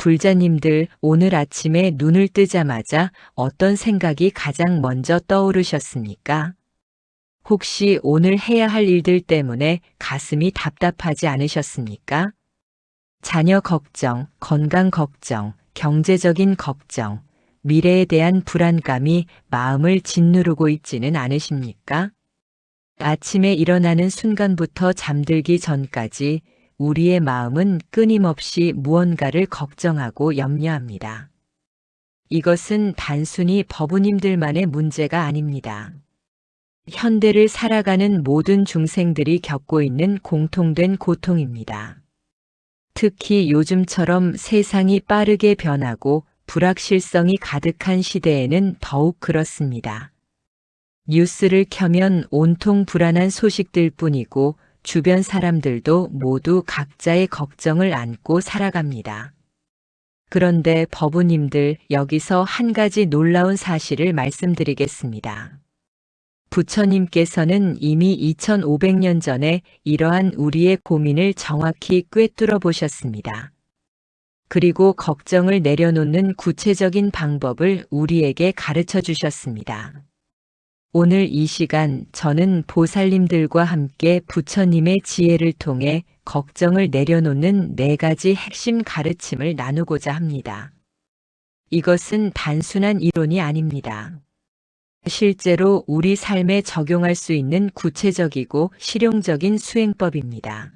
불자님들, 오늘 아침에 눈을 뜨자마자 어떤 생각이 가장 먼저 떠오르셨습니까? 혹시 오늘 해야 할 일들 때문에 가슴이 답답하지 않으셨습니까? 자녀 걱정, 건강 걱정, 경제적인 걱정, 미래에 대한 불안감이 마음을 짓누르고 있지는 않으십니까? 아침에 일어나는 순간부터 잠들기 전까지 우리의 마음은 끊임없이 무언가를 걱정하고 염려합니다. 이것은 단순히 법우님들만의 문제가 아닙니다. 현대를 살아가는 모든 중생들이 겪고 있는 공통된 고통입니다. 특히 요즘처럼 세상이 빠르게 변하고 불확실성이 가득한 시대에는 더욱 그렇습니다. 뉴스를 켜면 온통 불안한 소식들 뿐이고 주변 사람들도 모두 각자의 걱정을 안고 살아갑니다. 그런데 법우님들, 여기서 한 가지 놀라운 사실을 말씀드리겠습니다. 부처님께서는 이미 2500년 전에 이러한 우리의 고민을 정확히 꿰뚫어 보셨습니다. 그리고 걱정을 내려놓는 구체적인 방법을 우리에게 가르쳐 주셨습니다. 오늘 이 시간 저는 보살님들과 함께 부처님의 지혜를 통해 걱정을 내려놓는 4가지 핵심 가르침을 나누고자 합니다. 이것은 단순한 이론이 아닙니다. 실제로 우리 삶에 적용할 수 있는 구체적이고 실용적인 수행법입니다.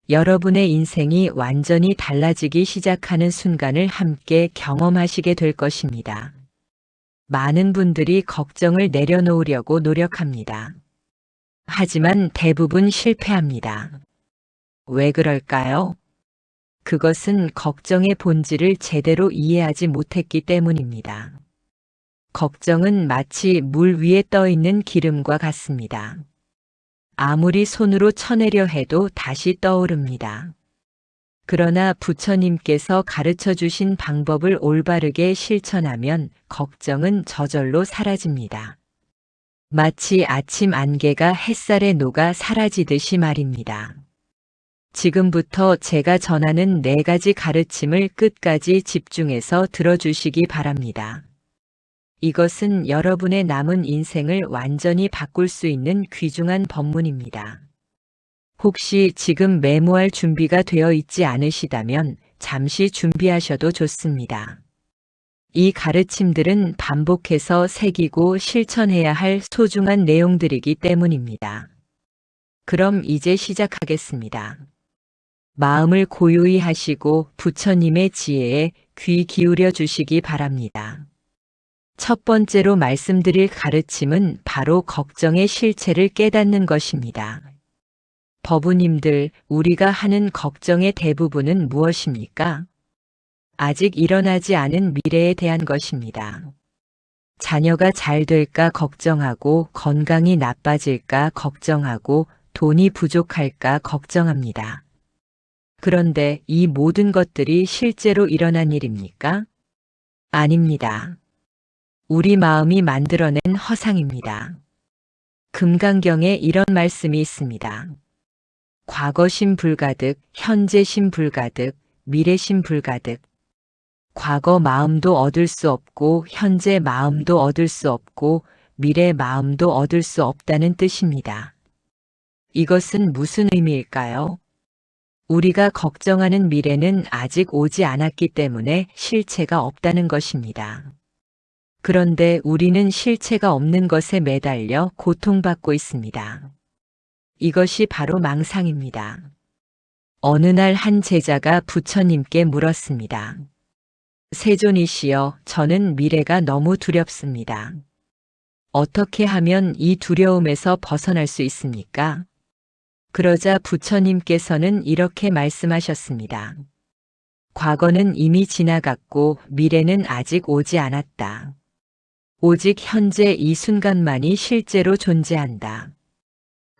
여러분의 인생이 완전히 달라지기 시작하는 순간을 함께 경험하시게 될 것입니다. 많은 분들이 걱정을 내려놓으려고 노력합니다. 하지만 대부분 실패합니다. 왜 그럴까요? 그것은 걱정의 본질을 제대로 이해하지 못했기 때문입니다. 걱정은 마치 물 위에 떠 있는 기름과 같습니다. 아무리 손으로 쳐내려 해도 다시 떠오릅니다. 그러나 부처님께서 가르쳐 주신 방법을 올바르게 실천하면 걱정은 저절로 사라집니다. 마치 아침 안개가 햇살에 녹아 사라지듯이 말입니다. 지금부터 제가 전하는 4가지 가르침을 끝까지 집중해서 들어주시기 바랍니다. 이것은 여러분의 남은 인생을 완전히 바꿀 수 있는 귀중한 법문입니다. 혹시 지금 메모할 준비가 되어 있지 않으시다면 잠시 준비하셔도 좋습니다. 이 가르침들은 반복해서 새기고 실천해야 할 소중한 내용들이기 때문입니다. 그럼 이제 시작하겠습니다. 마음을 고요히 하시고 부처님의 지혜에 귀 기울여 주시기 바랍니다. 첫 번째로 말씀드릴 가르침은 바로 걱정의 실체를 깨닫는 것입니다. 법우님들, 우리가 하는 걱정의 대부분은 무엇입니까? 아직 일어나지 않은 미래에 대한 것입니다. 자녀가 잘 될까 걱정하고, 건강이 나빠질까 걱정하고, 돈이 부족할까 걱정합니다. 그런데 이 모든 것들이 실제로 일어난 일입니까? 아닙니다. 우리 마음이 만들어낸 허상입니다. 금강경에 이런 말씀이 있습니다. 과거심 불가득, 현재심 불가득, 미래심 불가득. 과거 마음도 얻을 수 없고, 현재 마음도 얻을 수 없고, 미래 마음도 얻을 수 없다는 뜻입니다. 이것은 무슨 의미일까요? 우리가 걱정하는 미래는 아직 오지 않았기 때문에 실체가 없다는 것입니다. 그런데 우리는 실체가 없는 것에 매달려 고통받고 있습니다. 이것이 바로 망상입니다. 어느 날 한 제자가 부처님께 물었습니다. 세존이시여, 저는 미래가 너무 두렵습니다. 어떻게 하면 이 두려움에서 벗어날 수 있습니까? 그러자 부처님께서는 이렇게 말씀하셨습니다. 과거는 이미 지나갔고 미래는 아직 오지 않았다. 오직 현재 이 순간만이 실제로 존재한다.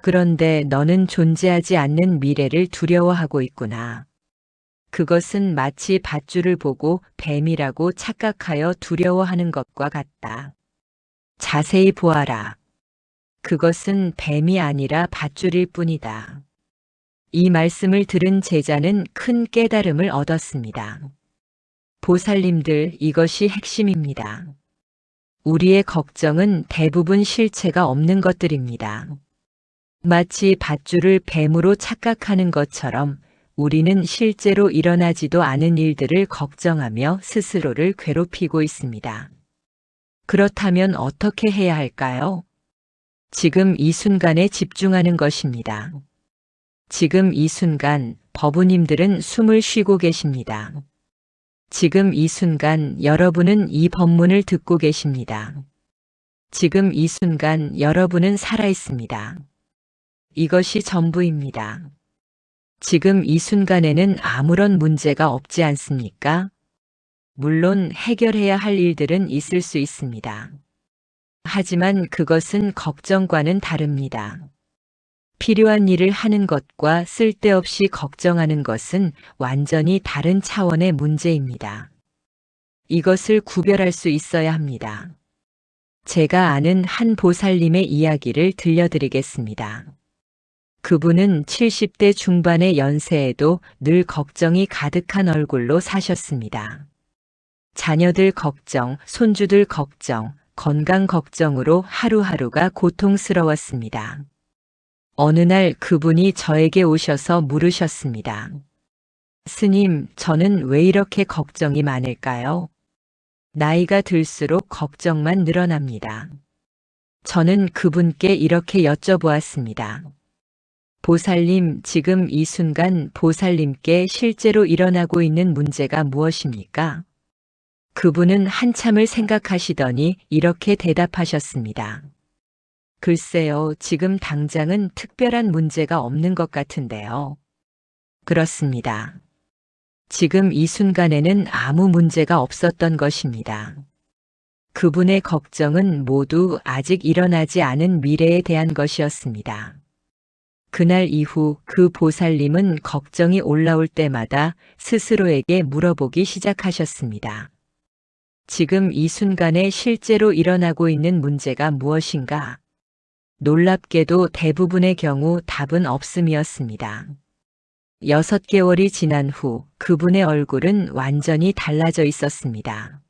그런데 너는 존재하지 않는 미래를 두려워하고 있구나. 그것은 마치 밧줄을 보고 뱀이라고 착각하여 두려워하는 것과 같다. 자세히 보아라. 그것은 뱀이 아니라 밧줄일 뿐이다. 이 말씀을 들은 제자는 큰 깨달음을 얻었습니다. 보살님들, 이것이 핵심입니다. 우리의 걱정은 대부분 실체가 없는 것들입니다. 마치 밧줄을 뱀으로 착각하는 것처럼 우리는 실제로 일어나지도 않은 일들을 걱정하며 스스로를 괴롭히고 있습니다. 그렇다면 어떻게 해야 할까요? 지금 이 순간에 집중하는 것입니다. 지금 이 순간 법우님들은 숨을 쉬고 계십니다. 지금 이 순간 여러분은 이 법문을 듣고 계십니다. 지금 이 순간 여러분은 살아있습니다. 이것이 전부입니다. 지금 이 순간에는 아무런 문제가 없지 않습니까? 물론 해결해야 할 일들은 있을 수 있습니다. 하지만 그것은 걱정과는 다릅니다. 필요한 일을 하는 것과 쓸데없이 걱정하는 것은 완전히 다른 차원의 문제입니다. 이것을 구별할 수 있어야 합니다. 제가 아는 한 보살님의 이야기를 들려드리겠습니다. 그분은 70대 중반의 연세에도 늘 걱정이 가득한 얼굴로 사셨습니다. 자녀들 걱정, 손주들 걱정, 건강 걱정으로 하루하루가 고통스러웠습니다. 어느 날 그분이 저에게 오셔서 물으셨습니다. 스님, 저는 왜 이렇게 걱정이 많을까요? 나이가 들수록 걱정만 늘어납니다. 저는 그분께 이렇게 여쭤보았습니다. 보살님, 지금 이 순간 보살님께 실제로 일어나고 있는 문제가 무엇입니까? 그분은 한참을 생각하시더니 이렇게 대답하셨습니다. 글쎄요, 지금 당장은 특별한 문제가 없는 것 같은데요. 그렇습니다. 지금 이 순간에는 아무 문제가 없었던 것입니다. 그분의 걱정은 모두 아직 일어나지 않은 미래에 대한 것이었습니다. 그날 이후 그 보살님은 걱정이 올라올 때마다 스스로에게 물어보기 시작하셨습니다. 지금 이 순간에 실제로 일어나고 있는 문제가 무엇인가? 놀랍게도 대부분의 경우 답은 없음이었습니다. 6개월이 지난 후 그분의 얼굴은 완전히 달라져 있었습니다.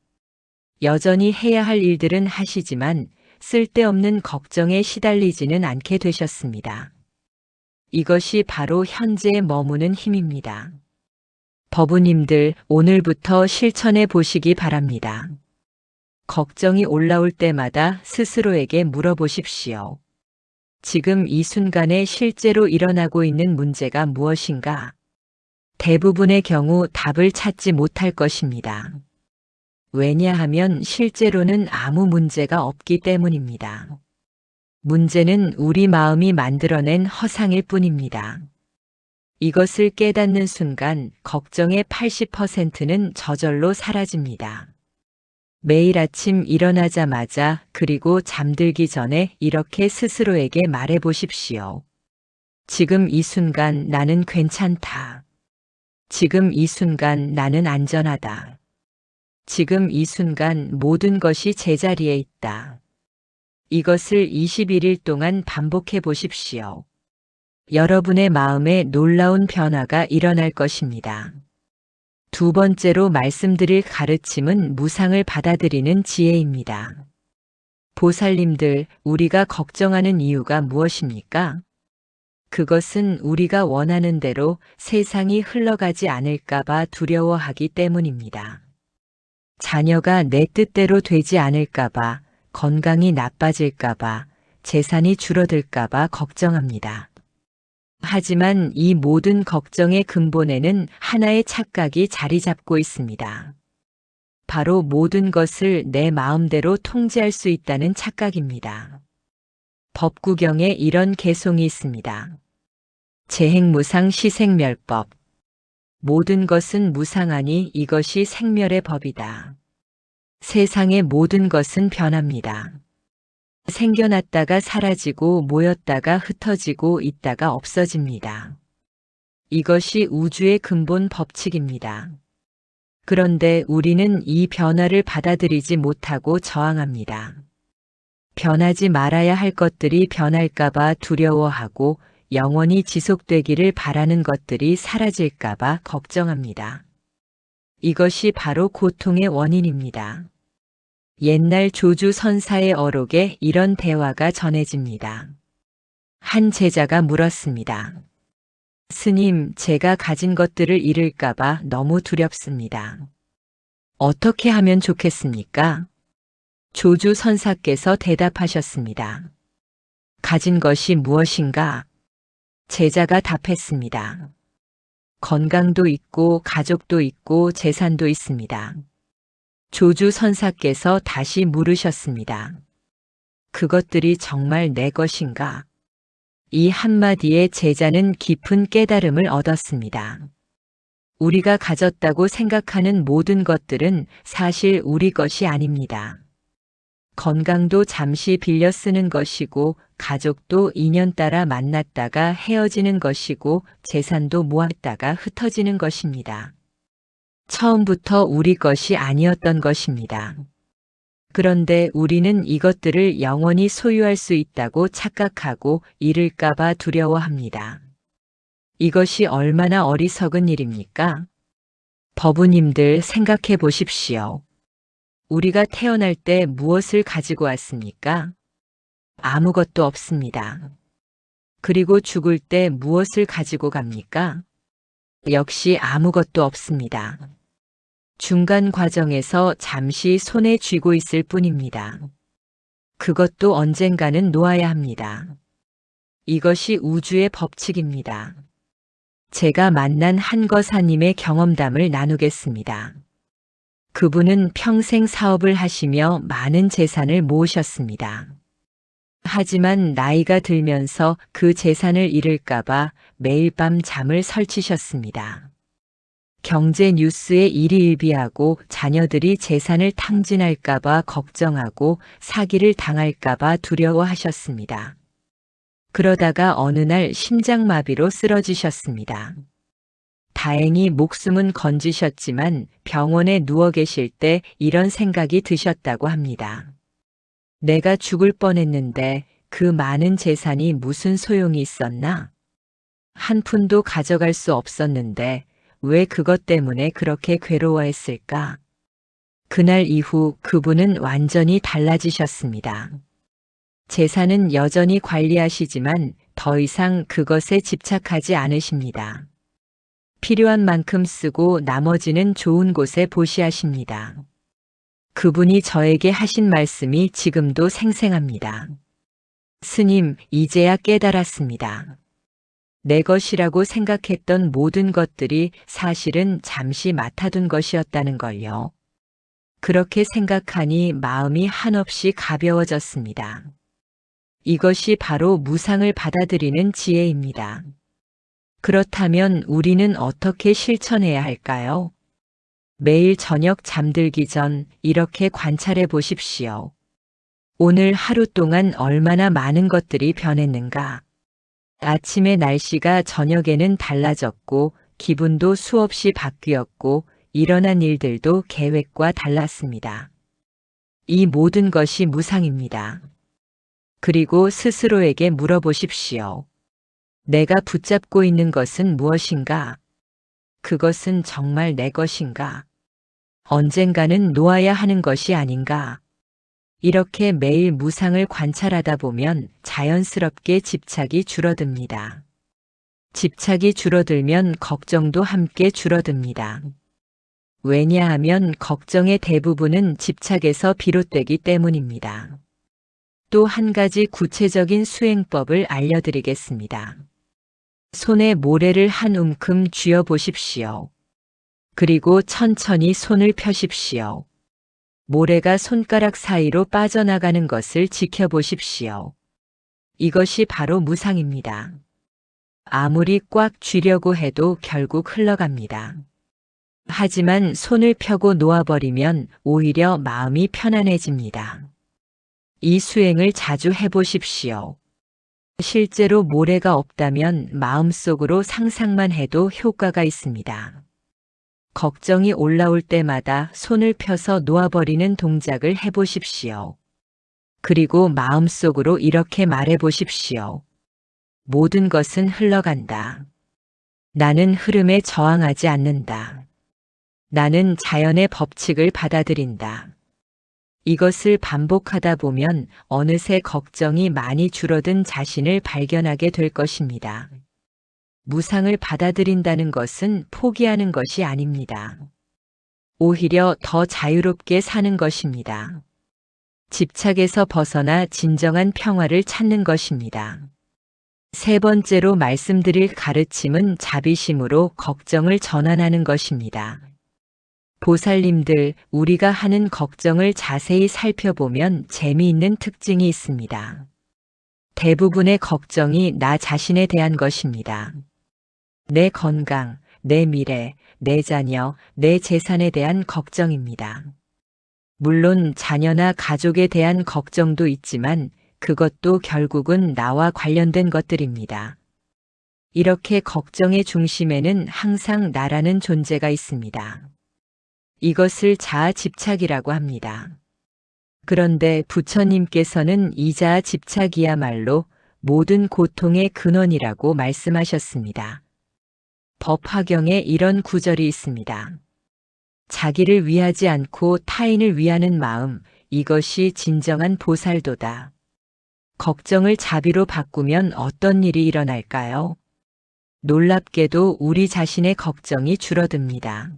여전히 해야 할 일들은 하시지만 쓸데없는 걱정에 시달리지는 않게 되셨습니다. 이것이 바로 현재에 머무는 힘입니다. 법우님들, 오늘부터 실천해 보시기 바랍니다. 걱정이 올라올 때마다 스스로에게 물어보십시오. 지금 이 순간에 실제로 일어나고 있는 문제가 무엇인가? 대부분의 경우 답을 찾지 못할 것입니다. 왜냐하면 실제로는 아무 문제가 없기 때문입니다. 문제는 우리 마음이 만들어낸 허상일 뿐입니다. 이것을 깨닫는 순간 걱정의 80%는 저절로 사라집니다. 매일 아침 일어나자마자 그리고 잠들기 전에 이렇게 스스로에게 말해 보십시오. 지금 이 순간 나는 괜찮다. 지금 이 순간 나는 안전하다. 지금 이 순간 모든 것이 제자리에 있다. 이것을 21일 동안 반복해 보십시오. 여러분의 마음에 놀라운 변화가 일어날 것입니다. 두 번째로 말씀드릴 가르침은 무상을 받아들이는 지혜입니다. 보살님들, 우리가 걱정하는 이유가 무엇입니까? 그것은 우리가 원하는 대로 세상이 흘러가지 않을까봐 두려워하기 때문입니다. 자녀가 내 뜻대로 되지 않을까봐, 건강이 나빠질까봐, 재산이 줄어들까봐 걱정합니다. 하지만 이 모든 걱정의 근본에는 하나의 착각이 자리 잡고 있습니다. 바로 모든 것을 내 마음대로 통제할 수 있다는 착각입니다. 법구경에 이런 개송이 있습니다. 재행무상 시생멸법. 모든 것은 무상하니 이것이 생멸의 법이다. 세상의 모든 것은 변합니다. 생겨났다가 사라지고 모였다가 흩어지고 있다가 없어집니다. 이것이 우주의 근본 법칙입니다. 그런데 우리는 이 변화를 받아들이지 못하고 저항합니다. 변하지 말아야 할 것들이 변할까봐 두려워하고 영원히 지속되기를 바라는 것들이 사라질까봐 걱정합니다. 이것이 바로 고통의 원인입니다. 옛날 조주 선사의 어록에 이런 대화가 전해집니다. 한 제자가 물었습니다. 스님, 제가 가진 것들을 잃을까봐 너무 두렵습니다. 어떻게 하면 좋겠습니까? 조주 선사께서 대답하셨습니다. 가진 것이 무엇인가? 제자가 답했습니다. 건강도 있고 가족도 있고 재산도 있습니다. 조주 선사께서 다시 물으셨습니다. 그것들이 정말 내 것인가? 이 한마디에 제자는 깊은 깨달음을 얻었습니다. 우리가 가졌다고 생각하는 모든 것들은 사실 우리 것이 아닙니다. 건강도 잠시 빌려 쓰는 것이고, 가족도 인연 따라 만났다가 헤어지는 것이고, 재산도 모았다가 흩어지는 것입니다. 처음부터 우리 것이 아니었던 것입니다. 그런데 우리는 이것들을 영원히 소유할 수 있다고 착각하고 잃을까봐 두려워합니다. 이것이 얼마나 어리석은 일입니까? 법우님들 생각해 보십시오. 우리가 태어날 때 무엇을 가지고 왔습니까? 아무것도 없습니다. 그리고 죽을 때 무엇을 가지고 갑니까? 역시 아무것도 없습니다. 중간 과정에서 잠시 손에 쥐고 있을 뿐입니다. 그것도 언젠가는 놓아야 합니다. 이것이 우주의 법칙입니다. 제가 만난 한거사님의 경험담을 나누겠습니다. 그분은 평생 사업을 하시며 많은 재산을 모으셨습니다. 하지만 나이가 들면서 그 재산을 잃을까봐 매일 밤 잠을 설치셨습니다. 경제 뉴스에 일희일비하고 자녀들이 재산을 탕진할까봐 걱정하고 사기를 당할까봐 두려워하셨습니다. 그러다가 어느 날 심장마비로 쓰러지셨습니다. 다행히 목숨은 건지셨지만 병원에 누워 계실 때 이런 생각이 드셨다고 합니다. 내가 죽을 뻔했는데 그 많은 재산이 무슨 소용이 있었나? 한 푼도 가져갈 수 없었는데 왜 그것 때문에 그렇게 괴로워했을까? 그날 이후 그분은 완전히 달라지셨습니다. 재산은 여전히 관리하시지만 더 이상 그것에 집착하지 않으십니다. 필요한 만큼 쓰고 나머지는 좋은 곳에 보시하십니다. 그분이 저에게 하신 말씀이 지금도 생생합니다. 스님, 이제야 깨달았습니다. 내 것이라고 생각했던 모든 것들이 사실은 잠시 맡아둔 것이었다는 걸요. 그렇게 생각하니 마음이 한없이 가벼워졌습니다. 이것이 바로 무상을 받아들이는 지혜입니다. 그렇다면 우리는 어떻게 실천해야 할까요? 매일 저녁 잠들기 전 이렇게 관찰해 보십시오. 오늘 하루 동안 얼마나 많은 것들이 변했는가? 아침에 날씨가 저녁에는 달라졌고 기분도 수없이 바뀌었고 일어난 일들도 계획과 달랐습니다. 이 모든 것이 무상입니다. 그리고 스스로에게 물어보십시오. 내가 붙잡고 있는 것은 무엇인가? 그것은 정말 내 것인가? 언젠가는 놓아야 하는 것이 아닌가? 이렇게 매일 무상을 관찰하다 보면 자연스럽게 집착이 줄어듭니다. 집착이 줄어들면 걱정도 함께 줄어듭니다. 왜냐하면 걱정의 대부분은 집착에서 비롯되기 때문입니다. 또 한 가지 구체적인 수행법을 알려드리겠습니다. 손에 모래를 한 움큼 쥐어 보십시오. 그리고 천천히 손을 펴십시오. 모래가 손가락 사이로 빠져나가는 것을 지켜보십시오. 이것이 바로 무상입니다. 아무리 꽉 쥐려고 해도 결국 흘러갑니다. 하지만 손을 펴고 놓아버리면 오히려 마음이 편안해집니다. 이 수행을 자주 해보십시오. 실제로 모래가 없다면 마음속으로 상상만 해도 효과가 있습니다. 걱정이 올라올 때마다 손을 펴서 놓아버리는 동작을 해보십시오. 그리고 마음속으로 이렇게 말해보십시오. 모든 것은 흘러간다. 나는 흐름에 저항하지 않는다. 나는 자연의 법칙을 받아들인다. 이것을 반복하다 보면 어느새 걱정이 많이 줄어든 자신을 발견하게 될 것입니다. 무상을 받아들인다는 것은 포기하는 것이 아닙니다. 오히려 더 자유롭게 사는 것입니다. 집착에서 벗어나 진정한 평화를 찾는 것입니다. 세 번째로 말씀드릴 가르침은 자비심으로 걱정을 전환하는 것입니다. 보살님들, 우리가 하는 걱정을 자세히 살펴보면 재미있는 특징이 있습니다. 대부분의 걱정이 나 자신에 대한 것입니다. 내 건강, 내 미래, 내 자녀, 내 재산에 대한 걱정입니다. 물론 자녀나 가족에 대한 걱정도 있지만 그것도 결국은 나와 관련된 것들입니다. 이렇게 걱정의 중심에는 항상 나라는 존재가 있습니다. 이것을 자아 집착이라고 합니다. 그런데 부처님께서는 이 자아 집착이야말로 모든 고통의 근원이라고 말씀하셨습니다. 법화경에 이런 구절이 있습니다. 자기를 위하지 않고 타인을 위하는 마음, 이것이 진정한 보살도다. 걱정을 자비로 바꾸면 어떤 일이 일어날까요? 놀랍게도 우리 자신의 걱정이 줄어듭니다.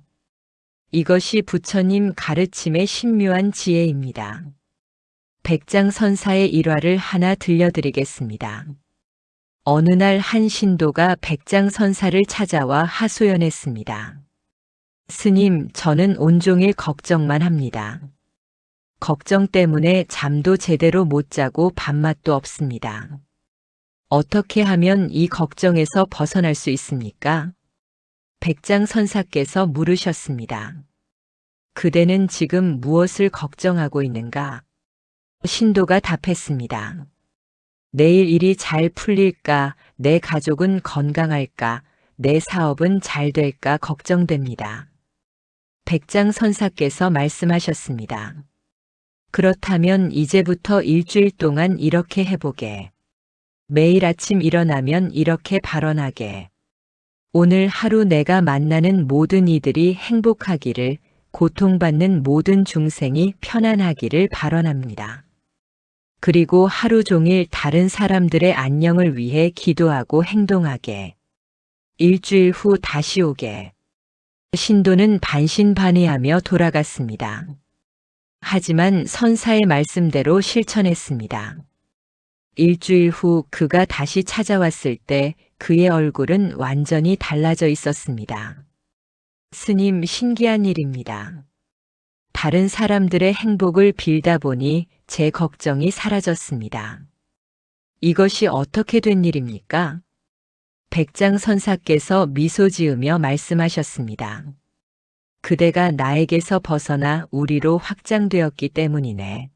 이것이 부처님 가르침의 신묘한 지혜입니다. 백장선사의 일화를 하나 들려드리겠습니다. 어느 날 한 신도가 백장선사를 찾아와 하소연했습니다. 스님, 저는 온종일 걱정만 합니다. 걱정 때문에 잠도 제대로 못 자고 밥맛도 없습니다. 어떻게 하면 이 걱정에서 벗어날 수 있습니까? 백장선사께서 물으셨습니다. 그대는 지금 무엇을 걱정하고 있는가? 신도가 답했습니다. 내일 일이 잘 풀릴까, 내 가족은 건강할까, 내 사업은 잘 될까 걱정됩니다. 백장선사께서 말씀하셨습니다. 그렇다면 이제부터 일주일 동안 이렇게 해보게. 매일 아침 일어나면 이렇게 발언하게. 오늘 하루 내가 만나는 모든 이들이 행복하기를, 고통받는 모든 중생이 편안하기를 발언합니다. 그리고 하루 종일 다른 사람들의 안녕을 위해 기도하고 행동하게. 일주일 후 다시 오게. 신도는 반신반의하며 돌아갔습니다. 하지만 선사의 말씀대로 실천했습니다. 일주일 후 그가 다시 찾아왔을 때 그의 얼굴은 완전히 달라져 있었습니다. 스님, 신기한 일입니다. 다른 사람들의 행복을 빌다 보니 제 걱정이 사라졌습니다. 이것이 어떻게 된 일입니까? 백장선사께서 미소 지으며 말씀하셨습니다. 그대가 나에게서 벗어나 우리로 확장되었기 때문이네.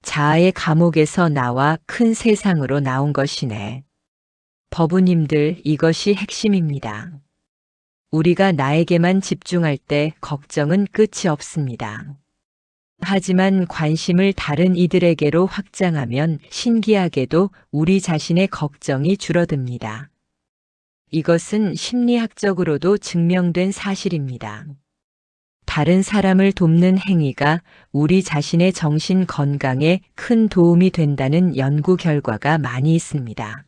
자아의 감옥에서 나와 큰 세상으로 나온 것이네. 법우님들, 이것이 핵심입니다. 우리가 나에게만 집중할 때 걱정은 끝이 없습니다. 하지만 관심을 다른 이들에게로 확장하면 신기하게도 우리 자신의 걱정이 줄어듭니다. 이것은 심리학적으로도 증명된 사실입니다. 다른 사람을 돕는 행위가 우리 자신의 정신 건강에 큰 도움이 된다는 연구 결과가 많이 있습니다.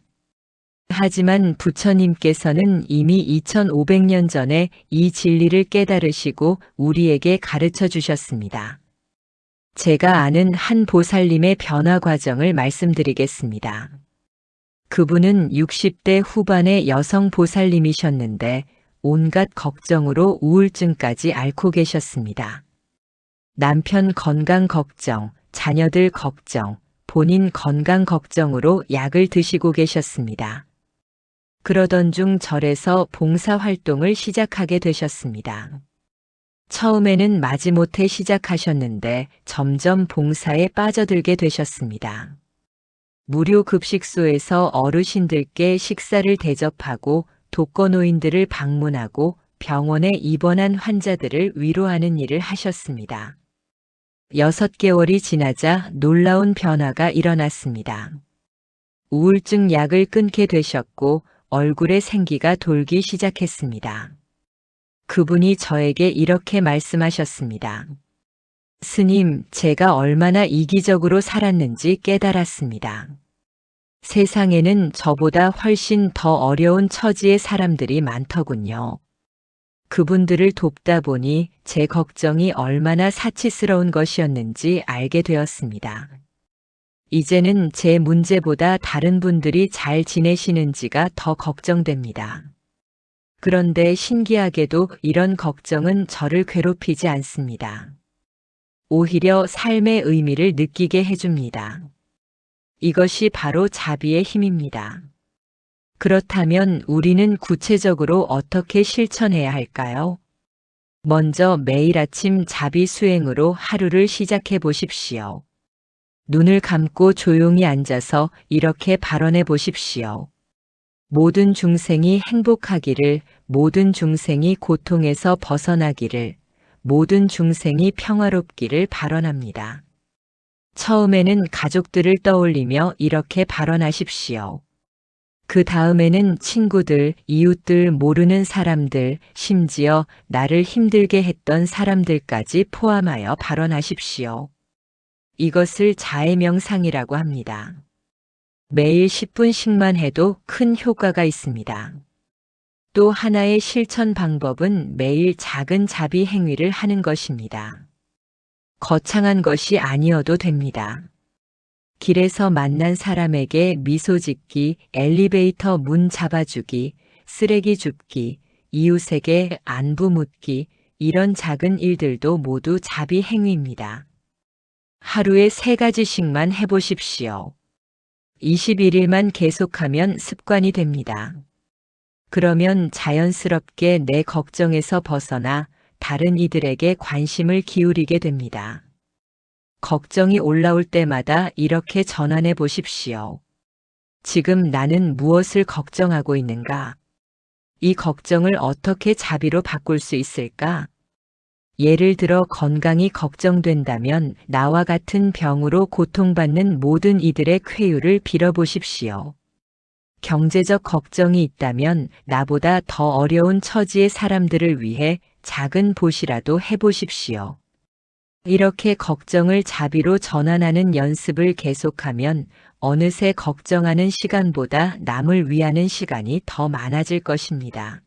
하지만 부처님께서는 이미 2500년 전에 이 진리를 깨달으시고 우리에게 가르쳐 주셨습니다. 제가 아는 한 보살님의 변화 과정을 말씀드리겠습니다. 그분은 60대 후반의 여성 보살님이셨는데 온갖 걱정으로 우울증까지 앓고 계셨습니다. 남편 건강 걱정, 자녀들 걱정, 본인 건강 걱정으로 약을 드시고 계셨습니다. 그러던 중 절에서 봉사활동을 시작하게 되셨습니다. 처음에는 마지못해 시작하셨는데 점점 봉사에 빠져들게 되셨습니다. 무료 급식소에서 어르신들께 식사를 대접하고 독거노인들을 방문하고 병원에 입원한 환자들을 위로하는 일을 하셨습니다. 6개월이 지나자 놀라운 변화가 일어났습니다. 우울증 약을 끊게 되셨고 얼굴에 생기가 돌기 시작했습니다. 그분이 저에게 이렇게 말씀하셨습니다. 스님, 제가 얼마나 이기적으로 살았는지 깨달았습니다. 세상에는 저보다 훨씬 더 어려운 처지의 사람들이 많더군요. 그분들을 돕다 보니 제 걱정이 얼마나 사치스러운 것이었는지 알게 되었습니다. 이제는 제 문제보다 다른 분들이 잘 지내시는지가 더 걱정됩니다. 그런데 신기하게도 이런 걱정은 저를 괴롭히지 않습니다. 오히려 삶의 의미를 느끼게 해줍니다. 이것이 바로 자비의 힘입니다. 그렇다면 우리는 구체적으로 어떻게 실천해야 할까요? 먼저 매일 아침 자비 수행으로 하루를 시작해 보십시오. 눈을 감고 조용히 앉아서 이렇게 발언해 보십시오. 모든 중생이 행복하기를, 모든 중생이 고통에서 벗어나기를, 모든 중생이 평화롭기를 발언합니다. 처음에는 가족들을 떠올리며 이렇게 발언하십시오. 그 다음에는 친구들, 이웃들, 모르는 사람들, 심지어 나를 힘들게 했던 사람들까지 포함하여 발언하십시오. 이것을 자해명상이라고 합니다. 매일 10분씩만 해도 큰 효과가 있습니다. 또 하나의 실천 방법은 매일 작은 자비 행위를 하는 것입니다. 거창한 것이 아니어도 됩니다. 길에서 만난 사람에게 미소 짓기, 엘리베이터 문 잡아주기, 쓰레기 줍기, 이웃에게 안부 묻기, 이런 작은 일들도 모두 자비 행위입니다. 하루에 3가지씩만 해보십시오. 21일만 계속하면 습관이 됩니다. 그러면 자연스럽게 내 걱정에서 벗어나 다른 이들에게 관심을 기울이게 됩니다. 걱정이 올라올 때마다 이렇게 전환해 보십시오. 지금 나는 무엇을 걱정하고 있는가? 이 걱정을 어떻게 자비로 바꿀 수 있을까? 예를 들어 건강이 걱정된다면 나와 같은 병으로 고통받는 모든 이들의 쾌유를 빌어보십시오. 경제적 걱정이 있다면 나보다 더 어려운 처지의 사람들을 위해 작은 보시라도 해보십시오. 이렇게 걱정을 자비로 전환하는 연습을 계속하면 어느새 걱정하는 시간보다 남을 위하는 시간이 더 많아질 것입니다.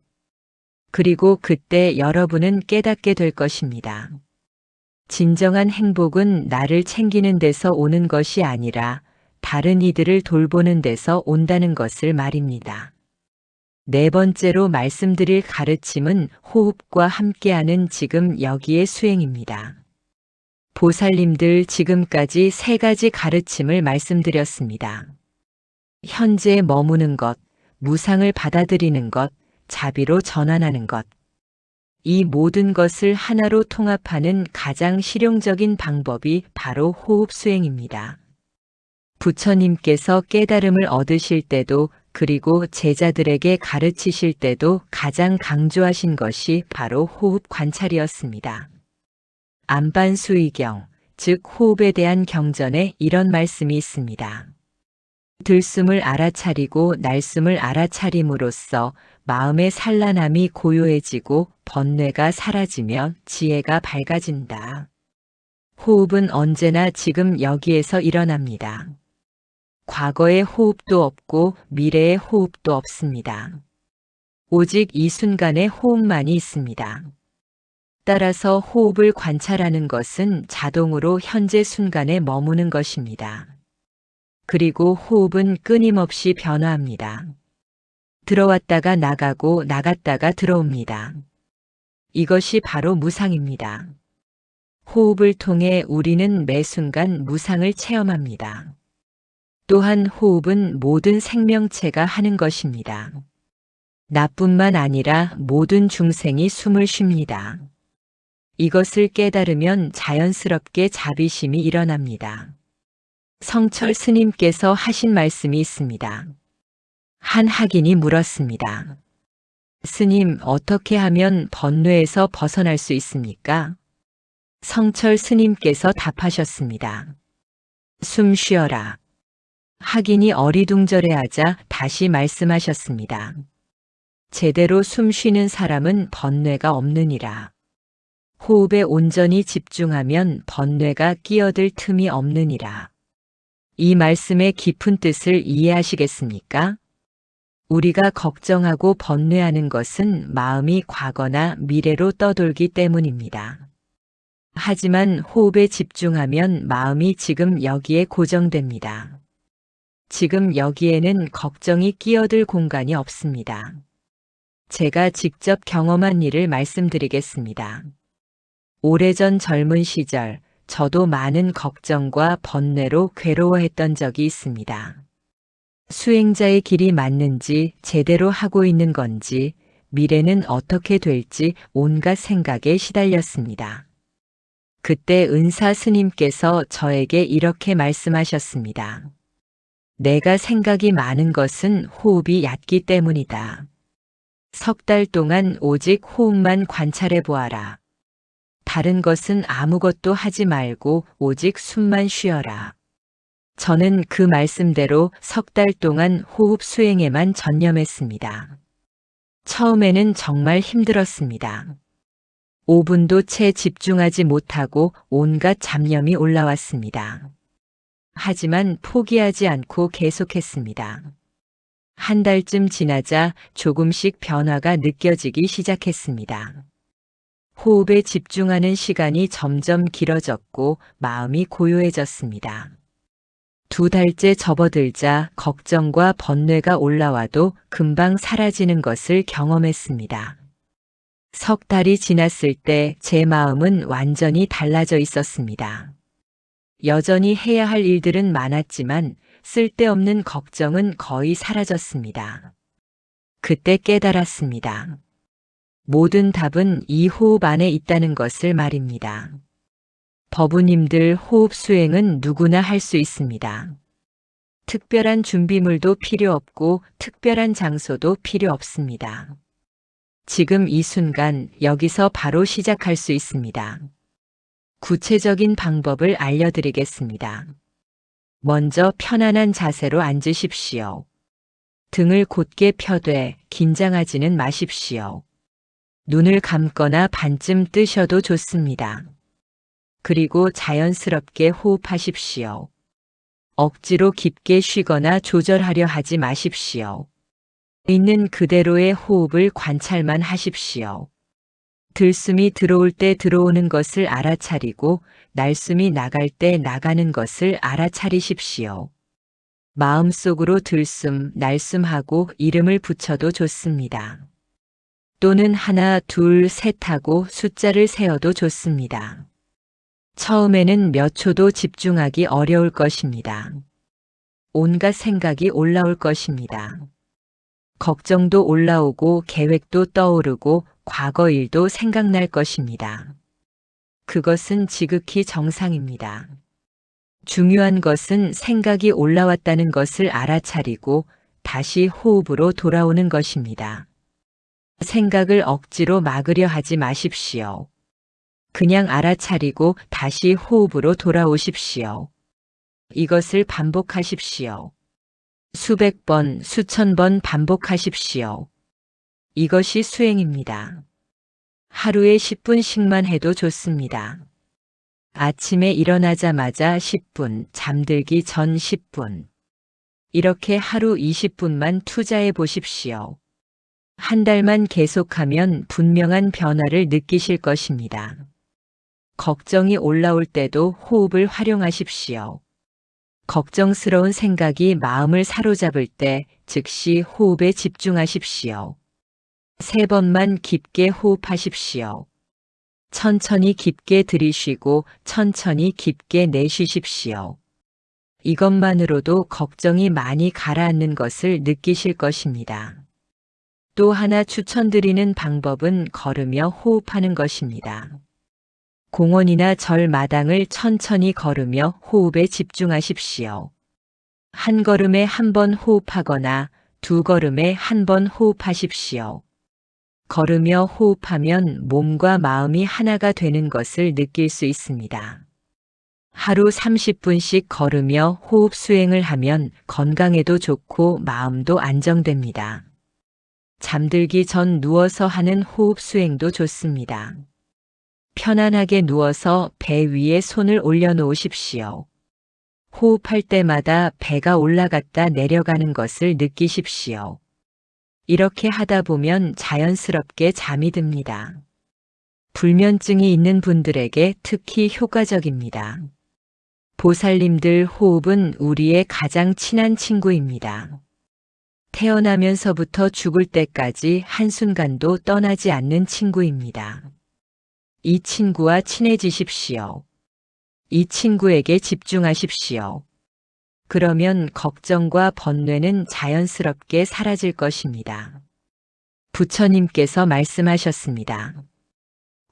그리고 그때 여러분은 깨닫게 될 것입니다. 진정한 행복은 나를 챙기는 데서 오는 것이 아니라 다른 이들을 돌보는 데서 온다는 것을 말입니다. 4번째로 말씀드릴 가르침은 호흡과 함께하는 지금 여기의 수행입니다. 보살님들 지금까지 3가지 가르침을 말씀드렸습니다. 현재에 머무는 것, 무상을 받아들이는 것, 자비로 전환하는 것. 이 모든 것을 하나로 통합하는 가장 실용적인 방법이 바로 호흡 수행입니다. 부처님께서 깨달음을 얻으실 때도 그리고 제자들에게 가르치실 때도 가장 강조하신 것이 바로 호흡 관찰이었습니다. 안반수의경, 즉 호흡에 대한 경전에 이런 말씀이 있습니다. 들숨을 알아차리고 날숨을 알아차림으로써 마음의 산란함이 고요해지고 번뇌가 사라지며 지혜가 밝아진다. 호흡은 언제나 지금 여기에서 일어납니다. 과거의 호흡도 없고 미래의 호흡도 없습니다. 오직 이 순간의 호흡만이 있습니다. 따라서 호흡을 관찰하는 것은 자동으로 현재 순간에 머무는 것입니다. 그리고 호흡은 끊임없이 변화합니다. 들어왔다가 나가고 나갔다가 들어옵니다. 이것이 바로 무상입니다. 호흡을 통해 우리는 매 순간 무상을 체험합니다. 또한 호흡은 모든 생명체가 하는 것입니다. 나뿐만 아니라 모든 중생이 숨을 쉽니다. 이것을 깨달으면 자연스럽게 자비심이 일어납니다. 성철 스님께서 하신 말씀이 있습니다. 한 학인이 물었습니다. 스님, 어떻게 하면 번뇌에서 벗어날 수 있습니까? 성철 스님께서 답하셨습니다. 숨 쉬어라. 학인이 어리둥절해하자 다시 말씀하셨습니다. 제대로 숨 쉬는 사람은 번뇌가 없느니라. 호흡에 온전히 집중하면 번뇌가 끼어들 틈이 없느니라. 이 말씀의 깊은 뜻을 이해하시겠습니까? 우리가 걱정하고 번뇌하는 것은 마음이 과거나 미래로 떠돌기 때문입니다. 하지만 호흡에 집중하면 마음이 지금 여기에 고정됩니다. 지금 여기에는 걱정이 끼어들 공간이 없습니다. 제가 직접 경험한 일을 말씀드리겠습니다. 오래전 젊은 시절, 저도 많은 걱정과 번뇌로 괴로워했던 적이 있습니다. 수행자의 길이 맞는지, 제대로 하고 있는 건지, 미래는 어떻게 될지 온갖 생각에 시달렸습니다. 그때 은사 스님께서 저에게 이렇게 말씀하셨습니다. 내가 생각이 많은 것은 호흡이 얕기 때문이다. 석 달 동안 오직 호흡만 관찰해 보아라. 다른 것은 아무것도 하지 말고 오직 숨만 쉬어라. 저는 그 말씀대로 석 달 동안 호흡 수행에만 전념했습니다. 처음에는 정말 힘들었습니다. 5분도 채 집중하지 못하고 온갖 잡념이 올라왔습니다. 하지만 포기하지 않고 계속했습니다. 한 달쯤 지나자 조금씩 변화가 느껴지기 시작했습니다. 호흡에 집중하는 시간이 점점 길어졌고 마음이 고요해졌습니다. 2달째 접어들자 걱정과 번뇌가 올라와도 금방 사라지는 것을 경험했습니다. 석 달이 지났을 때 제 마음은 완전히 달라져 있었습니다. 여전히 해야 할 일들은 많았지만 쓸데없는 걱정은 거의 사라졌습니다. 그때 깨달았습니다. 모든 답은 이 호흡 안에 있다는 것을 말입니다. 법우님들 호흡 수행은 누구나 할 수 있습니다. 특별한 준비물도 필요 없고 특별한 장소도 필요 없습니다. 지금 이 순간 여기서 바로 시작할 수 있습니다. 구체적인 방법을 알려드리겠습니다. 먼저 편안한 자세로 앉으십시오. 등을 곧게 펴되 긴장하지는 마십시오. 눈을 감거나 반쯤 뜨셔도 좋습니다. 그리고 자연스럽게 호흡하십시오. 억지로 깊게 쉬거나 조절하려 하지 마십시오. 있는 그대로의 호흡을 관찰만 하십시오. 들숨이 들어올 때 들어오는 것을 알아차리고 날숨이 나갈 때 나가는 것을 알아차리십시오. 마음속으로 들숨, 날숨하고 이름을 붙여도 좋습니다. 또는 하나, 둘, 셋 하고 숫자를 세어도 좋습니다. 처음에는 몇 초도 집중하기 어려울 것입니다. 온갖 생각이 올라올 것입니다. 걱정도 올라오고 계획도 떠오르고 과거 일도 생각날 것입니다. 그것은 지극히 정상입니다. 중요한 것은 생각이 올라왔다는 것을 알아차리고 다시 호흡으로 돌아오는 것입니다. 생각을 억지로 막으려 하지 마십시오. 그냥 알아차리고 다시 호흡으로 돌아오십시오. 이것을 반복하십시오. 수백 번, 수천 번 반복하십시오. 이것이 수행입니다. 하루에 10분씩만 해도 좋습니다. 아침에 일어나자마자 10분, 잠들기 전 10분. 이렇게 하루 20분만 투자해 보십시오. 한 달만 계속하면 분명한 변화를 느끼실 것입니다. 걱정이 올라올 때도 호흡을 활용하십시오. 걱정스러운 생각이 마음을 사로잡을 때 즉시 호흡에 집중하십시오. 3번만 깊게 호흡하십시오. 천천히 깊게 들이쉬고 천천히 깊게 내쉬십시오. 이것만으로도 걱정이 많이 가라앉는 것을 느끼실 것입니다. 또 하나 추천드리는 방법은 걸으며 호흡하는 것입니다. 공원이나 절 마당을 천천히 걸으며 호흡에 집중하십시오. 한 걸음에 한 번 호흡하거나 2걸음에 한 번 호흡하십시오. 걸으며 호흡하면 몸과 마음이 하나가 되는 것을 느낄 수 있습니다. 하루 30분씩 걸으며 호흡 수행을 하면 건강에도 좋고 마음도 안정됩니다. 잠들기 전 누워서 하는 호흡 수행도 좋습니다. 편안하게 누워서 배 위에 손을 올려놓으십시오. 호흡할 때마다 배가 올라갔다 내려가는 것을 느끼십시오. 이렇게 하다 보면 자연스럽게 잠이 듭니다. 불면증이 있는 분들에게 특히 효과적입니다. 보살님들 호흡은 우리의 가장 친한 친구입니다. 태어나면서부터 죽을 때까지 한순간도 떠나지 않는 친구입니다. 이 친구와 친해지십시오. 이 친구에게 집중하십시오. 그러면 걱정과 번뇌는 자연스럽게 사라질 것입니다. 부처님께서 말씀하셨습니다.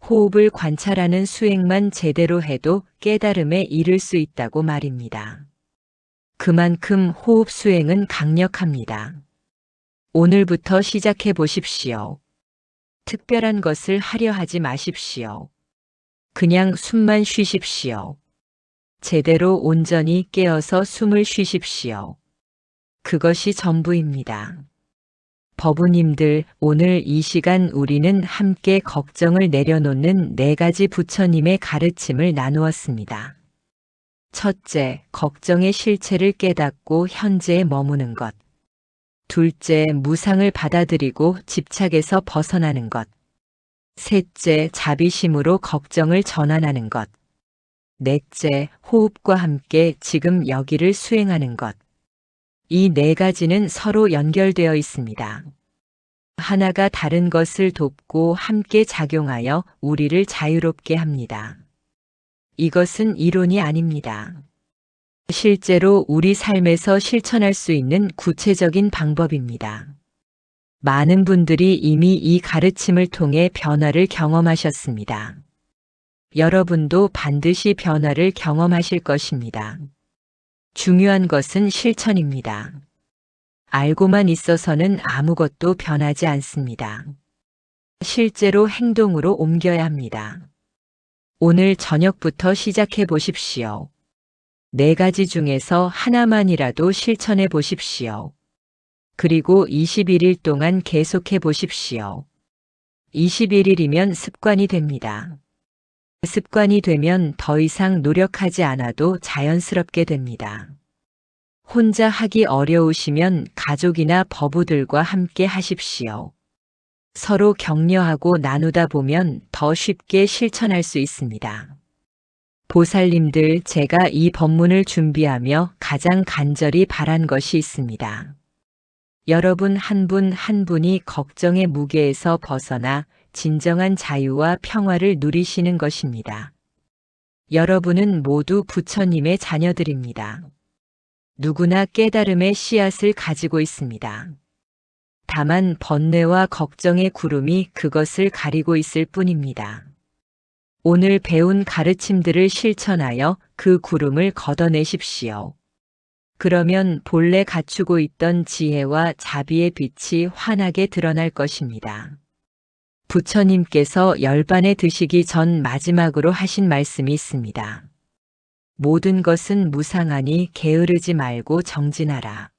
호흡을 관찰하는 수행만 제대로 해도 깨달음에 이를 수 있다고 말입니다. 그만큼 호흡 수행은 강력합니다. 오늘부터 시작해 보십시오. 특별한 것을 하려 하지 마십시오. 그냥 숨만 쉬십시오. 제대로 온전히 깨어서 숨을 쉬십시오. 그것이 전부입니다. 법우님들, 오늘 이 시간 우리는 함께 걱정을 내려놓는 4가지 부처님의 가르침을 나누었습니다. 첫째, 걱정의 실체를 깨닫고 현재에 머무는 것. 둘째, 무상을 받아들이고 집착에서 벗어나는 것. 셋째, 자비심으로 걱정을 전환하는 것. 넷째, 호흡과 함께 지금 여기를 수행하는 것. 이 4가지는 서로 연결되어 있습니다. 하나가 다른 것을 돕고 함께 작용하여 우리를 자유롭게 합니다. 이것은 이론이 아닙니다. 실제로 우리 삶에서 실천할 수 있는 구체적인 방법입니다. 많은 분들이 이미 이 가르침을 통해 변화를 경험하셨습니다. 여러분도 반드시 변화를 경험하실 것입니다. 중요한 것은 실천입니다. 알고만 있어서는 아무것도 변하지 않습니다. 실제로 행동으로 옮겨야 합니다. 오늘 저녁부터 시작해 보십시오. 4가지 중에서 하나만이라도 실천해 보십시오. 그리고 21일 동안 계속해 보십시오. 21일이면 습관이 됩니다. 습관이 되면 더 이상 노력하지 않아도 자연스럽게 됩니다. 혼자 하기 어려우시면 가족이나 법우들과 함께 하십시오. 서로 격려하고 나누다 보면 더 쉽게 실천할 수 있습니다. 보살님들, 제가 이 법문을 준비하며 가장 간절히 바란 것이 있습니다. 여러분 한 분 한 분이 걱정의 무게에서 벗어나 진정한 자유와 평화를 누리시는 것입니다. 여러분은 모두 부처님의 자녀들입니다. 누구나 깨달음의 씨앗을 가지고 있습니다. 다만 번뇌와 걱정의 구름이 그것을 가리고 있을 뿐입니다. 오늘 배운 가르침들을 실천하여 그 구름을 걷어내십시오. 그러면 본래 갖추고 있던 지혜와 자비의 빛이 환하게 드러날 것입니다. 부처님께서 열반에 드시기 전 마지막으로 하신 말씀이 있습니다. 모든 것은 무상하니 게으르지 말고 정진하라.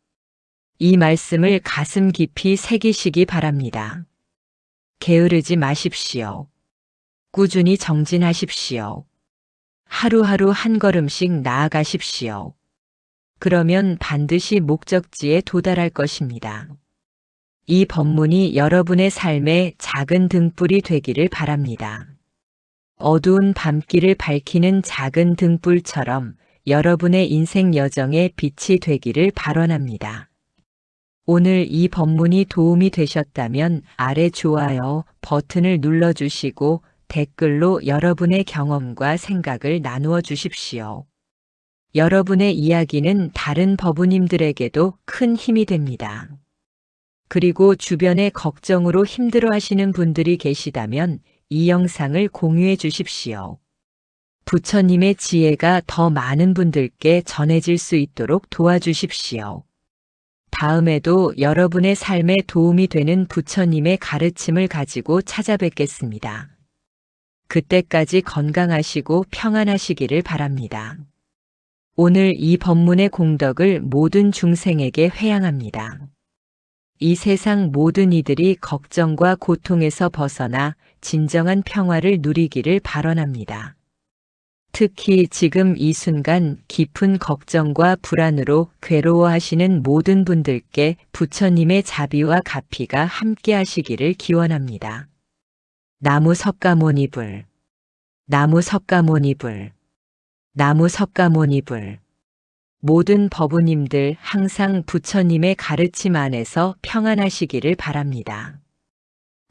이 말씀을 가슴 깊이 새기시기 바랍니다. 게으르지 마십시오. 꾸준히 정진하십시오. 하루하루 한 걸음씩 나아가십시오. 그러면 반드시 목적지에 도달할 것입니다. 이 법문이 여러분의 삶의 작은 등불이 되기를 바랍니다. 어두운 밤길을 밝히는 작은 등불처럼 여러분의 인생 여정의 빛이 되기를 발원합니다. 오늘 이 법문이 도움이 되셨다면 아래 좋아요 버튼을 눌러주시고 댓글로 여러분의 경험과 생각을 나누어 주십시오. 여러분의 이야기는 다른 법우님들에게도 큰 힘이 됩니다. 그리고 주변에 걱정으로 힘들어하시는 분들이 계시다면 이 영상을 공유해 주십시오. 부처님의 지혜가 더 많은 분들께 전해질 수 있도록 도와주십시오. 다음에도 여러분의 삶에 도움이 되는 부처님의 가르침을 가지고 찾아뵙겠습니다. 그때까지 건강하시고 평안하시기를 바랍니다. 오늘 이 법문의 공덕을 모든 중생에게 회양합니다. 이 세상 모든 이들이 걱정과 고통에서 벗어나 진정한 평화를 누리기를 발언합니다. 특히 지금 이 순간 깊은 걱정과 불안으로 괴로워하시는 모든 분들께 부처님의 자비와 가피가 함께 하시기를 기원합니다. 나무 석가모니불, 나무 석가모니불, 나무 석가모니불. 모든 법우님들 항상 부처님의 가르침 안에서 평안하시기를 바랍니다.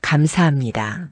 감사합니다.